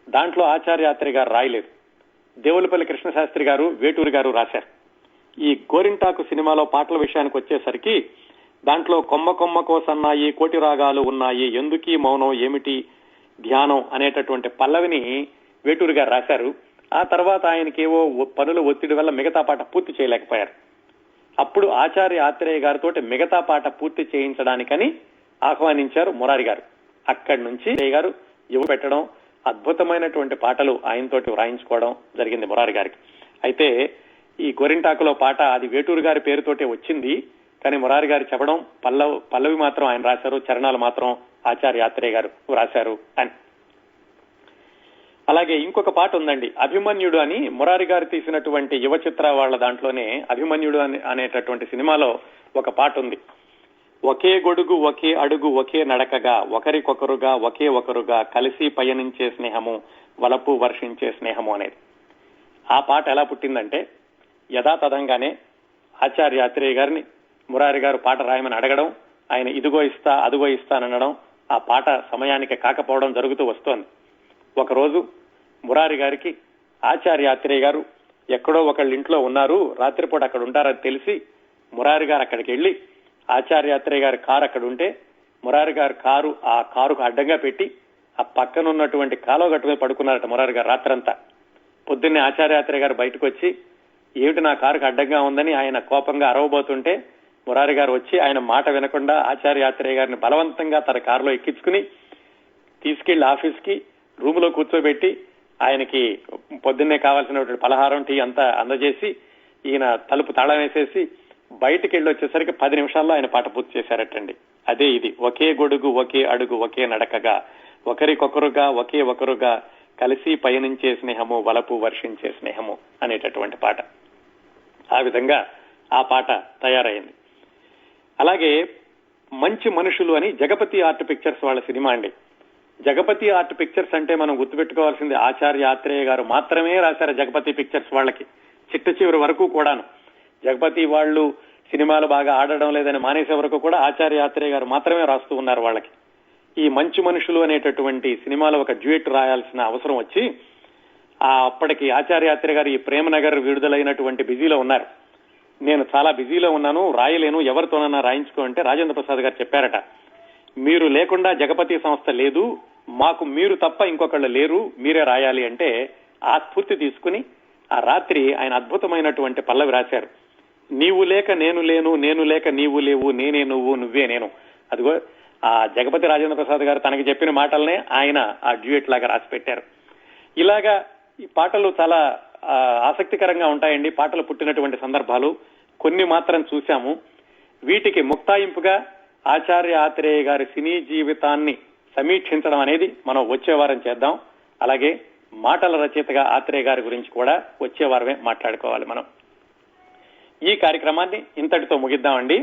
Speaker 1: దాంట్లో ఆచార్య ఆత్రేయ గారు రాయలేదు, దేవులపల్లి కృష్ణశాస్త్రి గారు వేటూరి గారు రాశారు. ఈ గోరింటాకు సినిమాలో పాటల విషయానికి వచ్చేసరికి దాంట్లో కొమ్మ కొమ్మకో సన్నాయి కోటి రాగాలు ఉన్నాయి ఎందుకీ మౌనం ఏమిటి ధ్యానం అనేటటువంటి పల్లవిని వేటూరి గారు రాశారు. ఆ తర్వాత ఆయనకేవో పనుల ఒత్తిడి వల్ల మిగతా పాట పూర్తి చేయలేకపోయారు. అప్పుడు ఆచార్య ఆత్రేయ గారితో మిగతా పాట పూర్తి చేయించడానికని ఆహ్వానించారు మురారి గారు. అక్కడి నుంచి గారు యువ పెట్టడం, అద్భుతమైనటువంటి పాటలు ఆయనతోటి వ్రాయించుకోవడం జరిగింది మురారి గారికి. అయితే ఈ గోరింటాకులో పాట అది వేటూరు గారి పేరుతోటే వచ్చింది, కానీ మురారి గారు చెప్పడం పల్లవి మాత్రం ఆయన రాశారు, చరణాలు మాత్రం ఆచార్య ఆత్రేయ గారు రాశారు అని. అలాగే ఇంకొక పాట ఉందండి, అభిమన్యుడు అని మురారి గారు తీసినటువంటి యువ చిత్ర వాళ్ళ దాంట్లోనే అభిమన్యుడు అనేటటువంటి సినిమాలో ఒక పాట ఉంది. ఒకే గొడుగు ఒకే అడుగు ఒకే నడకగా ఒకరికొకరుగా ఒకే ఒకరుగా కలిసి పయనించే స్నేహము వలపు వర్షించే స్నేహము అనేది. ఆ పాట ఎలా పుట్టిందంటే యథాతథంగానే ఆచార్య ఆత్రేయ గారిని మురారి గారు పాట రాయమని అడగడం, ఆయన ఇదిగో ఇస్తా అదిగో ఇస్తానడం, ఆ పాట సమయానికి కాకపోవడం జరుగుతూ వస్తోంది. ఒకరోజు మురారి గారికి ఆచార్య ఆత్రేయ గారు ఎక్కడో ఒకళ్ళ ఇంట్లో ఉన్నారు, రాత్రిపూట అక్కడ ఉంటారని తెలిసి మురారి గారు అక్కడికి వెళ్లి ఆచార్య ఆత్రేయ గారి కారు అక్కడ ఉంటే మురారి గారి కారు ఆ కారుకు అడ్డంగా పెట్టి ఆ పక్కన ఉన్నటువంటి కాలువ గట్టు మీద పడుకున్నారట మురారి గారు రాత్రంతా. పొద్దున్నే ఆచార్య ఆత్రేయ గారు బయటకు వచ్చి ఏమిటి నా కారుకు అడ్డంగా ఉందని ఆయన కోపంగా అరవబోతుంటే మురారి గారు వచ్చి ఆయన మాట వినకుండా ఆచార్య ఆత్రేయ గారిని బలవంతంగా తన కారులో ఎక్కించుకుని తీసుకెళ్లి ఆఫీస్కి రూమ్ లో కూర్చోబెట్టి ఆయనకి పొద్దున్నే కావాల్సినటువంటి పలహారం టీ అంతా అందజేసి ఈయన తలుపు తాళం వేసేసి బయటికి వెళ్ళి వచ్చేసరికి 10 నిమిషాల్లో ఆయన పాట పూర్తి చేశారటండి. అదే ఇది ఒకే గొడుగు ఒకే అడుగు ఒకే నడకగా ఒకరికొకరుగా ఒకే ఒకరుగా కలిసి పయనించే స్నేహము వలపు వర్షించే స్నేహము అనేటటువంటి పాట. ఆ విధంగా ఆ పాట తయారైంది. అలాగే మంచి మనుషులు అని జగపతి ఆర్ట్ పిక్చర్స్ వాళ్ళ సినిమా అండి. జగపతి ఆర్ట్ పిక్చర్స్ అంటే మనం గుర్తుపెట్టుకోవాల్సింది ఆచార్య ఆత్రేయ గారు మాత్రమే రాశారు జగపతి పిక్చర్స్ వాళ్ళకి, చిట్ట చివరి వరకు కూడాను. జగపతి వాళ్ళు సినిమాలు బాగా ఆడడం లేదని మానేసే వరకు కూడా ఆచార్య ఆత్రేయ గారు మాత్రమే రాస్తూ ఉన్నారు వాళ్ళకి. ఈ మంచు మనుషులు అనేటటువంటి సినిమాలో ఒక డ్యూయట్ రాయాల్సిన అవసరం వచ్చి అప్పటికి ఆచార్యాత్రి గారు ఈ ప్రేమనగర్ విడుదలైనటువంటి బిజీలో ఉన్నారు. నేను చాలా బిజీలో ఉన్నాను, రాయలేను, ఎవరితోనన్నా రాయించుకో అంటే రాజేంద్ర ప్రసాద్ గారు చెప్పారట, మీరు లేకుండా జగపతి సంస్థ లేదు, మాకు మీరు తప్ప ఇంకొకళ్ళు లేరు, మీరే రాయాలి అంటే ఆ స్ఫూర్తి తీసుకుని ఆ రాత్రి ఆయన అద్భుతమైనటువంటి పల్లవి రాశారు. నీవు లేక నేను లేను, నేను లేక నీవు లేవు, నేనే నువ్వు, నువ్వే నేను. అదిగో ఆ జగపతి రాజేంద్ర ప్రసాద్ గారు తనకి చెప్పిన మాటలనే ఆయన ఆ డ్యూయట్ లాగా రాసి పెట్టారు. ఇలాగా ఈ పాటలు చాలా ఆసక్తికరంగా ఉంటాయండి. పాటలు పుట్టినటువంటి సందర్భాలు కొన్ని మాత్రం చూశాము. వీటికి ముక్తాయింపుగా ఆచార్య ఆత్రేయ గారి సినీ జీవితాన్ని సమీక్షించడం అనేది మనం వచ్చే వారం చేద్దాం. అలాగే మాటల రచయితగా ఆత్రేయ గారి గురించి కూడా వచ్చే వారమే మాట్లాడుకోవాలి మనం. ఈ కార్యక్రమాన్ని ఇంతటితో ముగిద్దామండి.